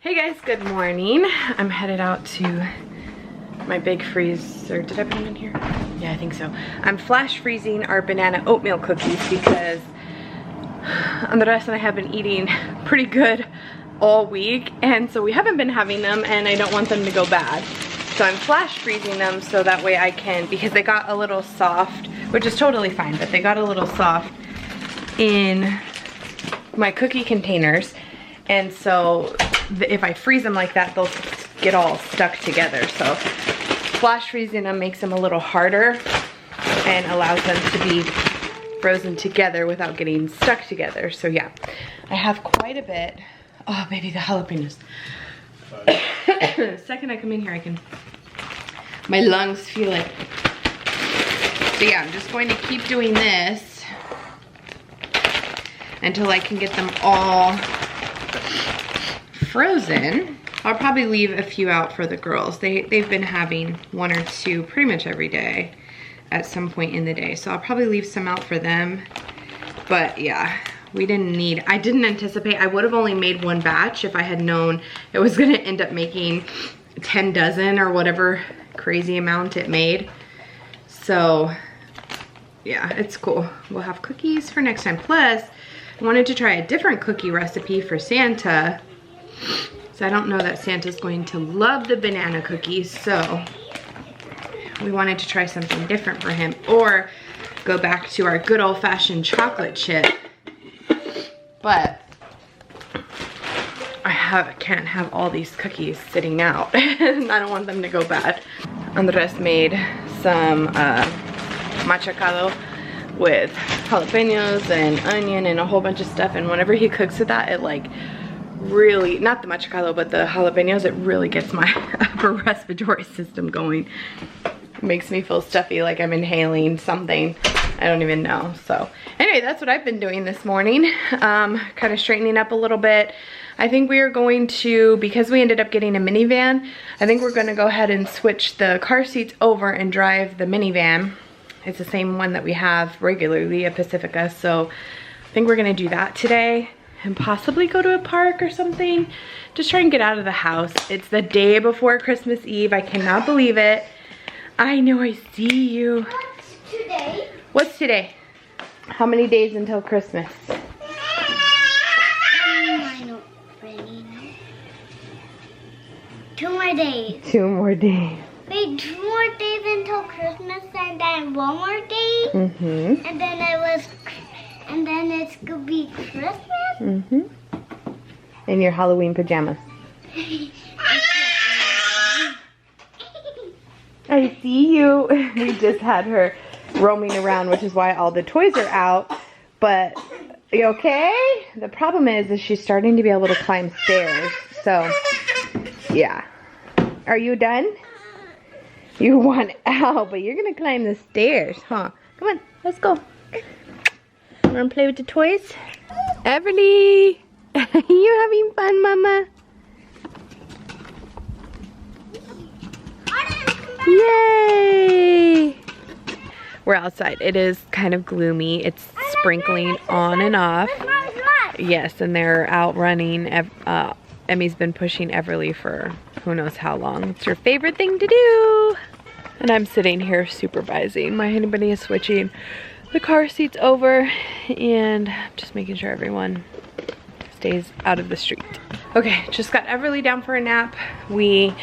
Hey guys, good morning. I'm headed out to my big freezer. Did I put them in here? Yeah, I think so. I'm flash freezing our banana oatmeal cookies because Andres and I have been eating pretty good all week, and so we haven't been having them and I don't want them to go bad. So I'm flash freezing them so that way I can, because they got a little soft, which is totally fine, but they got a little soft in my cookie containers. And so if I freeze them like that, they'll get all stuck together. So flash freezing them makes them a little harder and allows them to be frozen together without getting stuck together. So yeah, I have quite a bit. Oh baby, the jalapenos. The second I come in here, my lungs feel it. So yeah, I'm just going to keep doing this until I can get them all frozen. I'll probably leave a few out for the girls. They've been having one or two pretty much every day at some point in the day. So I'll probably leave some out for them. But yeah, I didn't anticipate, I would have only made one batch if I had known it was gonna end up making 10 dozen or whatever crazy amount it made. So yeah, it's cool. We'll have cookies for next time. Plus, I wanted to try a different cookie recipe for Santa. So I don't know that Santa's going to love the banana cookies, so we wanted to try something different for him, or go back to our good old-fashioned chocolate chip. But I can't have all these cookies sitting out. I don't want them to go bad. Andres made some machacado with jalapenos and onion and a whole bunch of stuff, and whenever he cooks with that, it like really, not the machacado, but the jalapenos, it really gets my upper respiratory system going. It makes me feel stuffy, like I'm inhaling something. I don't even know. So anyway, that's what I've been doing this morning. Kind of straightening up a little bit. I think we are going to, because we ended up getting a minivan, I think we're gonna go ahead and switch the car seats over and drive the minivan. It's the same one that we have regularly, a Pacifica. So I think we're gonna do that today and possibly go to a park or something. Just try and get out of the house. It's the day before Christmas Eve. I cannot believe it. I know, I see you. What's today? What's today? How many days until Christmas? I don't really know. 2 more days. 2 more days. Wait, 2 more days until Christmas, and then 1 more day? Mm-hmm. And then it's gonna be Christmas? Mm-hmm. In your Halloween pajamas. I see you. We just had her roaming around, which is why all the toys are out. But, you okay? The problem is she's starting to be able to climb stairs. So, yeah. Are you done? You want out, but you're gonna climb the stairs, huh? Come on, let's go. Wanna play with the toys? Everly! You having fun, Mama? Yay! We're outside. It is kind of gloomy. It's sprinkling on and off. Yes, and they're out running. Emmy's been pushing Everly for who knows how long. It's her favorite thing to do. And I'm sitting here supervising. My honey is switching the car seats over and just making sure everyone stays out of the street. Okay, just got Everly down for a nap. We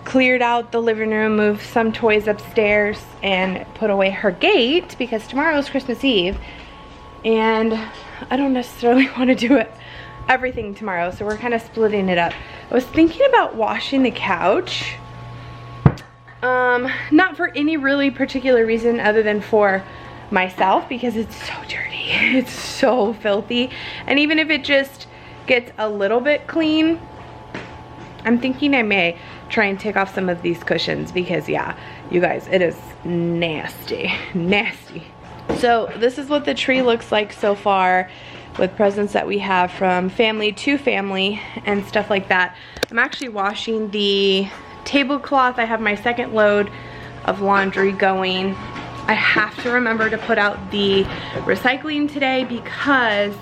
cleared out the living room, moved some toys upstairs, and put away her gate because tomorrow is Christmas Eve. And I don't necessarily want to do everything tomorrow, so we're kind of splitting it up. I was thinking about washing the couch. Not for any really particular reason other than for myself, because it's so dirty. It's so filthy. And even if it just gets a little bit clean, I'm thinking I may try and take off some of these cushions because yeah, you guys, it is nasty, nasty. So this is what the tree looks like so far with presents that we have from family to family and stuff like that. I'm actually washing the tablecloth. I have my second load of laundry going. I have to remember to put out the recycling today because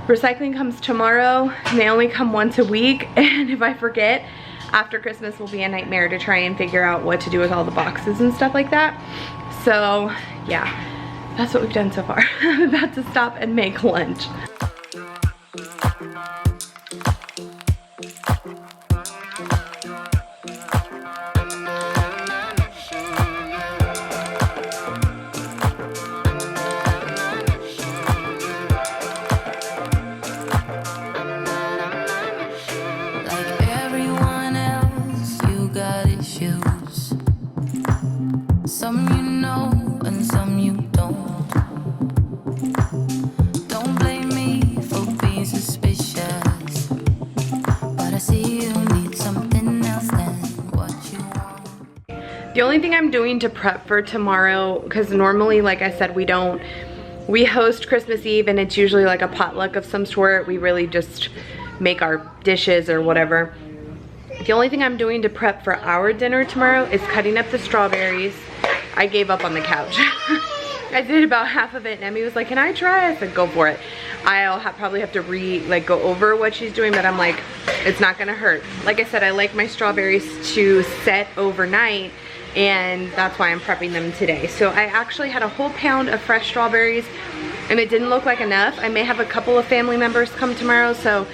recycling comes tomorrow, and they only come once a week, and if I forget, after Christmas will be a nightmare to try and figure out what to do with all the boxes and stuff like that. So yeah, that's what we've done so far. I'm about to stop and make lunch. Some you know and some you don't. Don't blame me for being suspicious, but I see you need something else than what you want. The only thing I'm doing to prep for tomorrow, because normally, like I said, we host Christmas Eve and it's usually like a potluck of some sort. We really just make our dishes or whatever. The only thing I'm doing to prep for our dinner tomorrow is cutting up the strawberries. I gave up on the couch. I did about half of it and Emmy was like, can I try? I said, go for it. I'll probably have to go over what she's doing, but I'm like, it's not gonna hurt. Like I said, I like my strawberries to set overnight, and that's why I'm prepping them today. So I actually had a whole pound of fresh strawberries and it didn't look like enough. I may have a couple of family members come tomorrow, so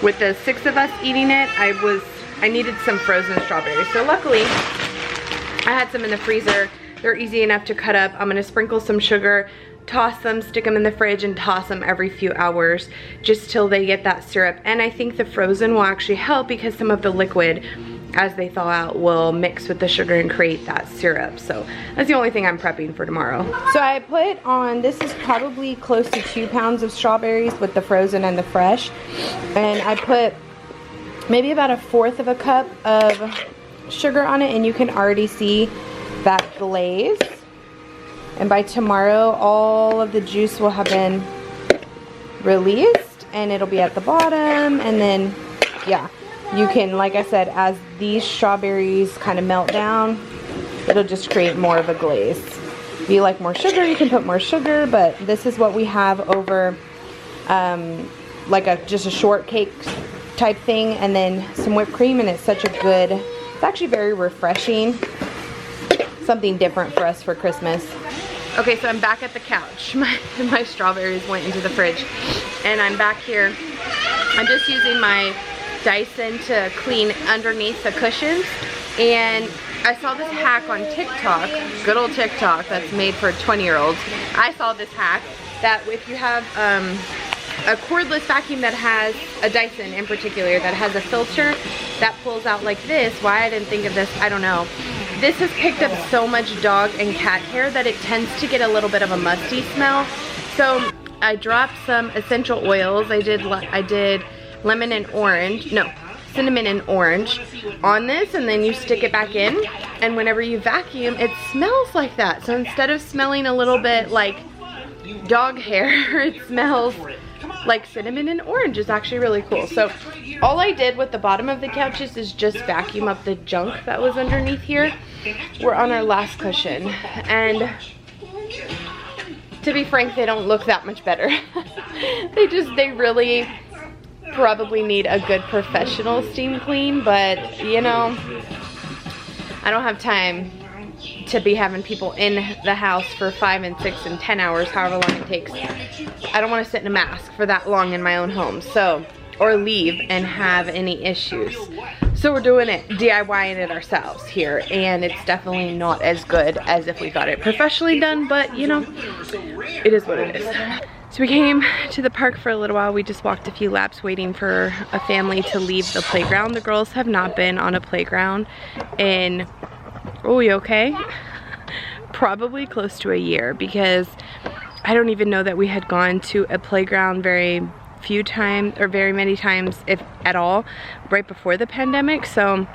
with the 6 of us eating it, I needed some frozen strawberries. So luckily, I had some in the freezer. They're easy enough to cut up. I'm gonna sprinkle some sugar, toss them, stick them in the fridge, and toss them every few hours just till they get that syrup. And I think the frozen will actually help because some of the liquid, as they thaw out, will mix with the sugar and create that syrup. So that's the only thing I'm prepping for tomorrow. So I put on, this is probably close to 2 pounds of strawberries with the frozen and the fresh. And I put maybe about 1/4 of a cup of sugar on it, and you can already see that glaze. And by tomorrow, all of the juice will have been released and it'll be at the bottom. And then, yeah, you can, like I said, as these strawberries kind of melt down, it'll just create more of a glaze. If you like more sugar, you can put more sugar, but this is what we have over like just a shortcake type thing, and then some whipped cream, and it's such a good, it's actually very refreshing. Something different for us for Christmas. Okay, so I'm back at the couch. My strawberries went into the fridge, and I'm back here. I'm just using my Dyson to clean underneath the cushions, and I saw this hack on TikTok, good old TikTok, that's made for 20-year-olds. I saw this hack that if you have a cordless vacuum that has a Dyson in particular that has a filter that pulls out like this. Why I didn't think of this, I don't know. This has picked up so much dog and cat hair that it tends to get a little bit of a musty smell. So I dropped some essential oils. I did lemon and orange, no, cinnamon and orange on this, and then you stick it back in, and whenever you vacuum, it smells like that. So instead of smelling a little bit like dog hair, it smells like cinnamon and orange. Is actually really cool. So all I did with the bottom of the couches is just vacuum up the junk that was underneath here. We're on our last cushion, and to be frank, they don't look that much better. they really probably need a good professional steam clean, but you know, I don't have time to be having people in the house for 5 and 6 and 10 hours, however long it takes. I don't want to sit in a mask for that long in my own home, so, or leave and have any issues. So we're doing it, DIYing it ourselves here, and it's definitely not as good as if we got it professionally done, but you know, it is what it is. So we came to the park for a little while. We just walked a few laps waiting for a family to leave the playground. The girls have not been on a playground in, oh, you okay? Probably close to a year, because I don't even know that we had gone to a playground very few times, or very many times, if at all, right before the pandemic. So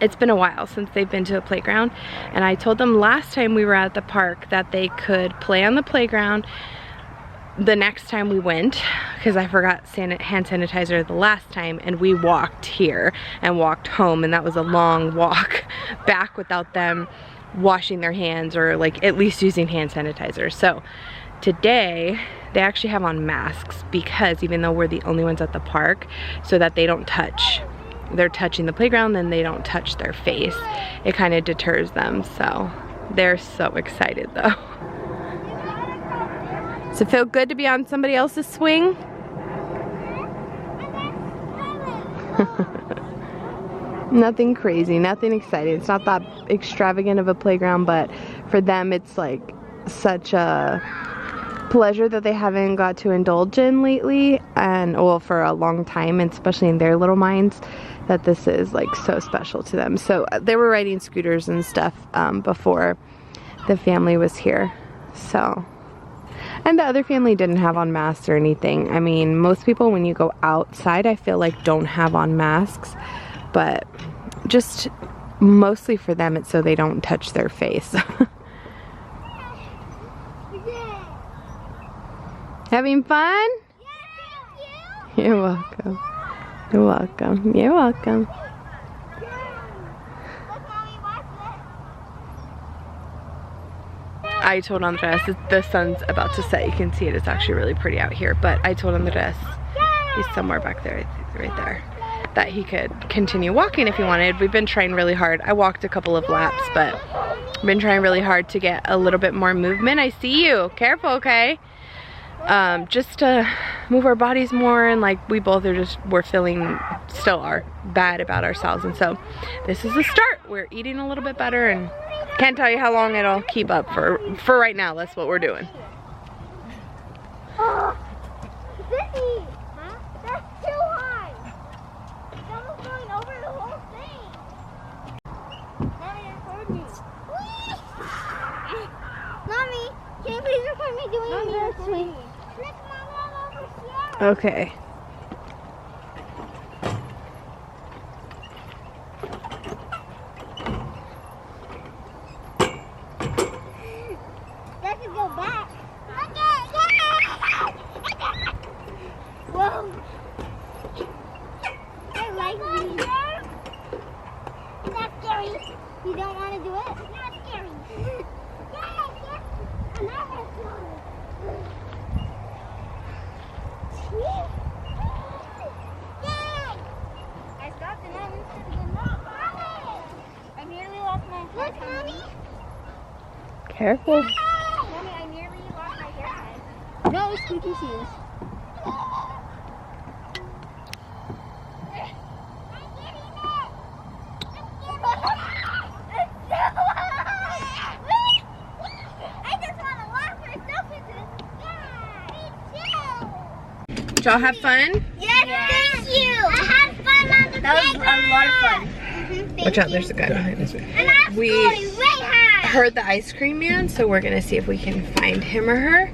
it's been a while since they've been to a playground, and I told them last time we were at the park that they could play on the playground the next time we went, because I forgot hand sanitizer the last time, and we walked here and walked home, and that was a long walk back without them washing their hands, or like at least using hand sanitizer. So today they actually have on masks, because even though we're the only ones at the park, so that they don't touch. They're touching the playground, then they don't touch their face. It kind of deters them, so they're so excited though. Does it feel good to be on somebody else's swing? Nothing crazy, nothing exciting. It's not that extravagant of a playground, but for them it's like such a pleasure that they haven't got to indulge in lately, and well, for a long time, and especially in their little minds, that this is like so special to them. So they were riding scooters and stuff before the family was here. So, and the other family didn't have on masks or anything. I mean, most people when you go outside, I feel like don't have on masks, but just mostly for them it's so they don't touch their face. Having fun? Yeah, you're welcome. You're welcome. You're welcome. I told Andres, the sun's about to set. You can see it. It's actually really pretty out here. But I told Andres, he's somewhere back there, right there, that he could continue walking if he wanted. We've been trying really hard. I walked a couple of laps, but I've been trying really hard to get a little bit more movement. I see you. Careful, okay? Just to move our bodies more, and like we both are we're feeling, still are bad about ourselves, and so this is the start. We're eating a little bit better, and can't tell you how long it'll keep up for right now. That's what we're doing. Oh, Sissy, huh? That's too high. It's almost going over the whole thing. Mommy, record me. Mommy, can you please record me doing this swing? Look, Mama, I'm over here. Okay. That could go back. Whoa. I like these. Is that scary? You don't want to do it? Not scary. I stopped and I went to the mom. I nearly lost my hair. Look, Mommy. Careful. Mommy, I nearly lost my haircut. No, it's squeaky shoes. Did y'all have fun? Yes, thank you. I had fun on the That was a lot of fun. Watch out, there's a guy behind us. And I'm We going way high. heard the ice cream man, so we're gonna see if we can find him or her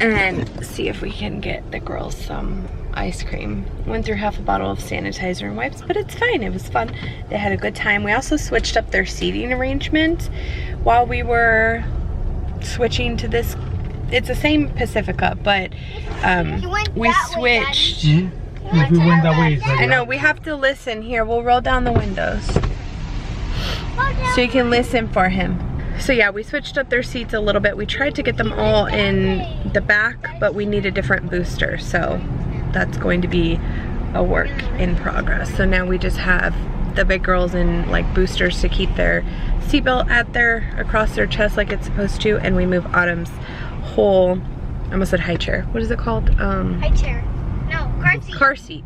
and see if we can get the girls some ice cream. Went through half a bottle of sanitizer and wipes, but it's fine. It was fun. They had a good time. We also switched up their seating arrangement while we were switching to this. It's the same Pacifica, but we switched. If we went that way, it's like I know, we have to listen. Here, we'll roll down the windows so you can listen for him. So yeah, we switched up their seats a little bit. We tried to get them all in the back, but we need a different booster, so that's going to be a work in progress. So now we just have the big girls in like boosters to keep their seatbelt across their chest like it's supposed to, and we move Autumn's whole, I almost said high chair. What is it called? High chair. No, car seat. Car seat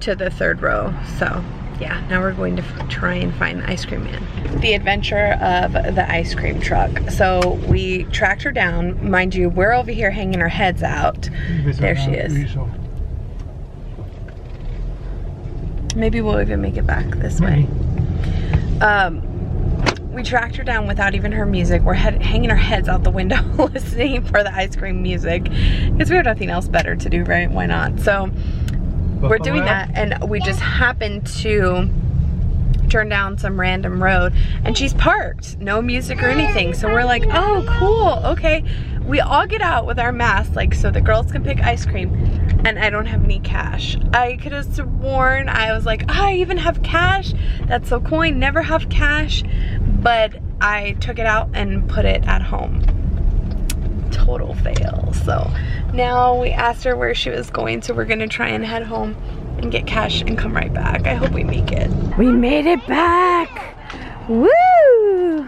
to the third row. So yeah, now we're going to try and find the ice cream man. The adventure of the ice cream truck. So we tracked her down. Mind you, we're over here hanging our heads out. There she is. Maybe we'll even make it back this way. We tracked her down without even her music. We're hanging our heads out the window listening for the ice cream music because we have nothing else better to do, right? Why not? So we're doing that, and we just happened to turn down some random road and she's parked, no music or anything. So we're like, oh cool, okay. We all get out with our masks like so the girls can pick ice cream, and I don't have any cash. I could have sworn I was like, oh, I even have cash. That's so cool. I never have cash, but I took it out and put it at home. total fail. So now we asked her where she was going, so we're gonna try and head home and get cash and come right back. I hope we make it. We made it back! Woo!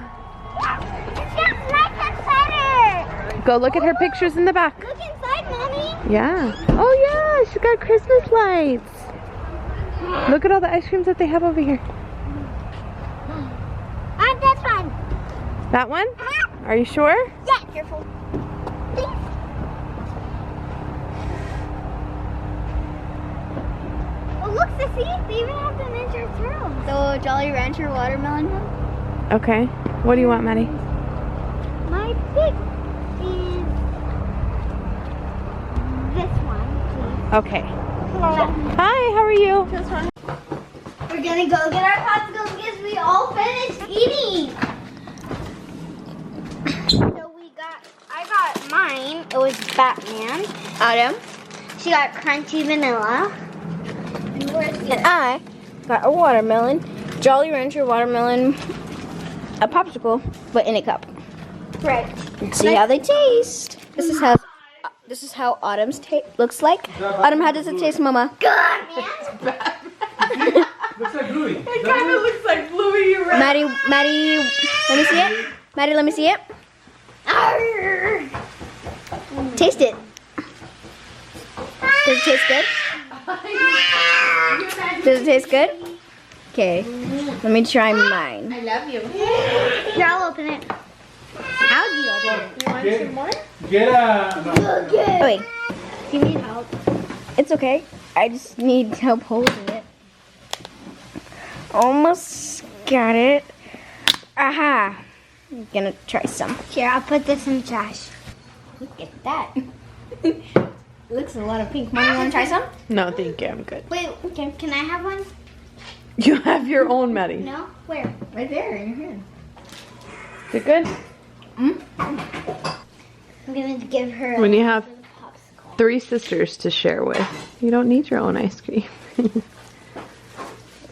Go look at her pictures in the back. Look inside, Mommy. Yeah. Oh yeah, she got Christmas lights. Look at all the ice creams that they have over here. This one. That one? Are you sure? Yeah, careful. Please. Oh, look, Sissy. They even have the miniature turtles. The Jolly Rancher watermelon one. Okay. What do you want, Maddie? My pick is this one, please. Okay. Hi, how are you? We're gonna go get our popsicles because we all finished eating. So I got mine. It was Batman. Autumn. She got crunchy vanilla. And I got a watermelon. Jolly Rancher watermelon. A popsicle, but in a cup. Right. Let's see how they taste. This is how Autumn's looks like. Autumn, how does it taste, Mama? Good, man. Looks like Bluey. It kind of looks like Bluey, you're right. Maddie, let me see it. Maddie, let me see it. Arr. Taste it. Does it taste good? Does it taste good? Okay, let me try mine. I love you. Here, I'll open it. How do you open it? You want some more? Get a... Oh, wait. Do you need help? It's okay. I just need help holding it. Almost got it. Aha. I'm gonna try some. Here, I'll put this in the trash. Look at that. It looks a lot of pink. Mom, you wanna try some? No, thank you. I'm good. Wait, okay. Can I have one? You have your own, Maddie. No? Where? Right there in your hand. Is it good? I'm gonna give her When you have popsicle. 3 sisters to share with, you don't need your own ice cream.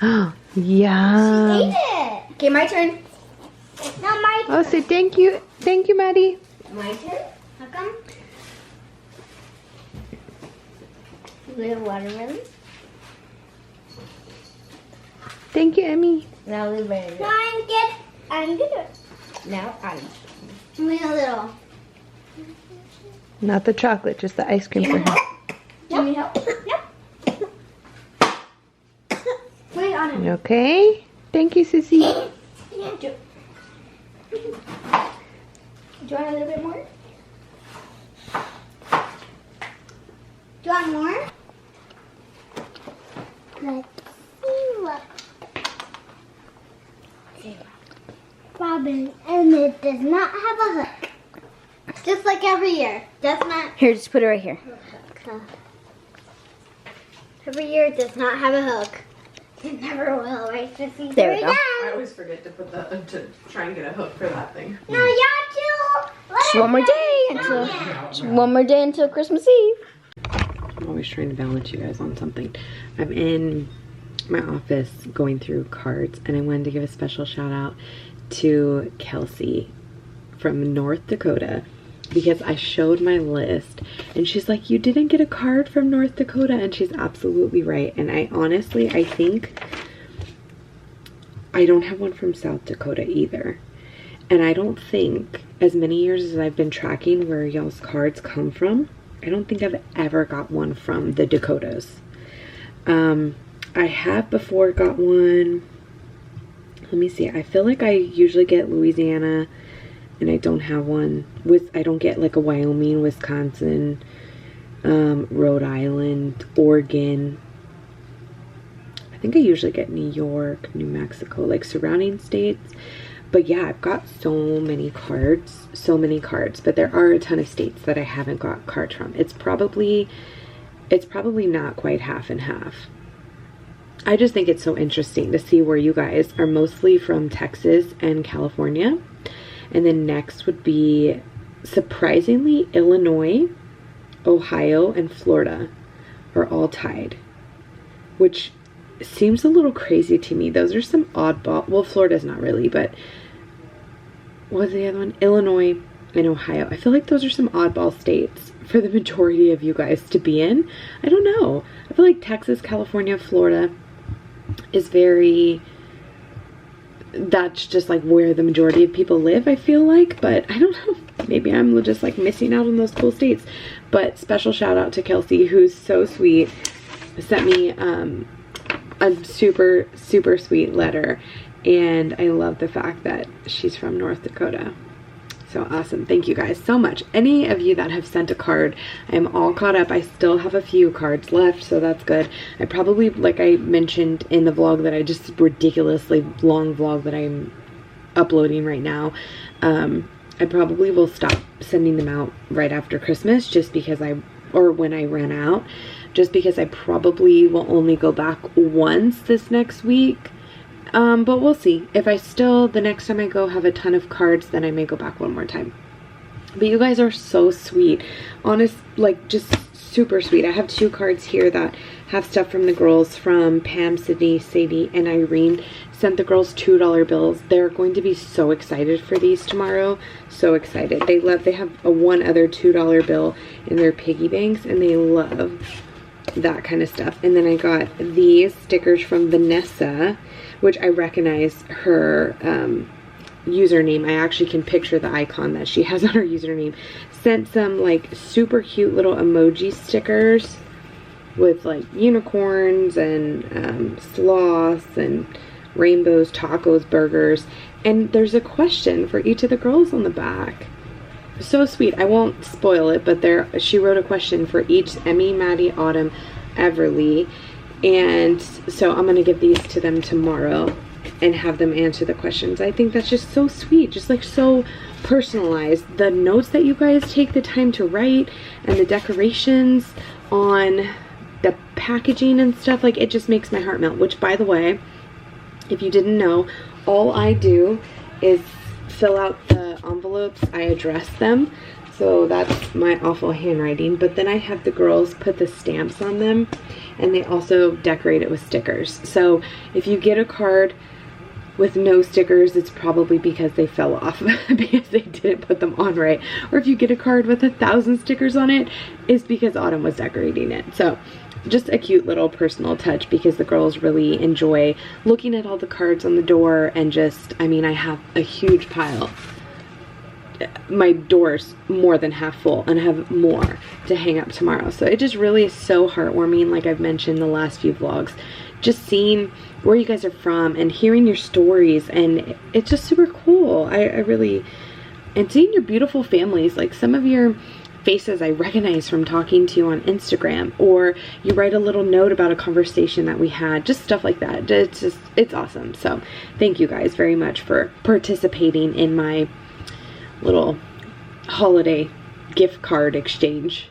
Oh, yeah. Ate it. Okay, my turn. No, my turn. Oh, say thank you. Thank you, Maddie. My turn? How come? Little watermelon. Thank you, Emmy. Now little watermelon. No, I'm good. Now I'm. Only a little. Not the chocolate, just the ice cream for her. Do you need help? Nope. Put it on it. Okay. Thank you, Sissy. Yeah, do you want a little bit more? Do you want more? Let's see what. Robin, and it does not have a hook. Just like every year. Does not. Here, just put it right here. Every year it does not have a hook. It never will, right, Sissy? There we go. I always forget to put to try and get a hook for that thing. No, y'all too. Just one more day until Christmas Eve. I'm always trying to balance you guys on something. I'm in my office going through cards, and I wanted to give a special shout out to Kelsey from North Dakota, because I showed my list and she's like, you didn't get a card from North Dakota, and she's absolutely right. And I honestly, I think I don't have one from South Dakota either. And I don't think, as many years as I've been tracking where y'all's cards come from, I don't think I've ever got one from the Dakotas. I have before got one. Let me see. I feel like I usually get Louisiana, and I don't have one. I don't get like a Wyoming, Wisconsin, Rhode Island, Oregon. I think I usually get New York, New Mexico, like surrounding states. But yeah, I've got so many cards, but there are a ton of states that I haven't got cards from. It's probably not quite half and half. I just think it's so interesting to see where you guys are mostly from Texas and California. And then next would be, surprisingly, Illinois, Ohio, and Florida are all tied, which seems a little crazy to me. Those are some oddball, well, Florida's not really, but what was the other one? Illinois, and Ohio. I feel like those are some oddball states for the majority of you guys to be in. I don't know. I feel like Texas, California, Florida is very, that's just like where the majority of people live, I feel like, but I don't know. Maybe I'm just like missing out on those cool states. But special shout out to Kelsey, who's so sweet, sent me a super, super sweet letter. And I love the fact that she's from North Dakota. So awesome. Thank you guys so much. Any of you that have sent a card, I am all caught up. I still have a few cards left, so that's good. I probably, like I mentioned in the vlog that I just ridiculously long vlog that I'm uploading right now, I probably will stop sending them out right after Christmas just because or when I run out, just because I probably will only go back once this next week. But we'll see. If I still, the next time I go, have a ton of cards, then I may go back one more time. But you guys are so sweet. Honest, like, just super sweet. I have 2 cards here that have stuff from the girls, from Pam, Sydney, Sadie, and Irene. Sent the girls $2 bills. They're going to be so excited for these tomorrow. So excited. They have one other $2 bill in their piggy banks, and they love that kind of stuff. And then I got these stickers from Vanessa, which I recognize her username. I actually can picture the icon that she has on her username. Sent some like super cute little emoji stickers with like unicorns and sloths and rainbows, tacos, burgers. And there's a question for each of the girls on the back. So sweet. I won't spoil it, but she wrote a question for each: Emmy, Maddie, Autumn, Everly. And so I'm gonna give these to them tomorrow and have them answer the questions. I think that's just so sweet, just like so personalized. The notes that you guys take the time to write and the decorations on the packaging and stuff, like, it just makes my heart melt. Which, by the way, if you didn't know, all I do is fill out the envelopes, I address them. So that's my awful handwriting. But then I have the girls put the stamps on them, and they also decorate it with stickers. So if you get a card with no stickers, it's probably because they fell off because they didn't put them on right. Or if you get a card with 1,000 stickers on it, it's because Autumn was decorating it. So just a cute little personal touch, because the girls really enjoy looking at all the cards on the door. And just, I mean, I have a huge pile. My door's more than half full, and I have more to hang up tomorrow. So it just really is so heartwarming, like I've mentioned the last few vlogs, just seeing where you guys are from and hearing your stories, and it's just super cool. I really, and seeing your beautiful families, like some of your faces I recognize from talking to you on Instagram, or you write a little note about a conversation that we had, just stuff like that. It's awesome. So thank you guys very much for participating in my little holiday gift card exchange.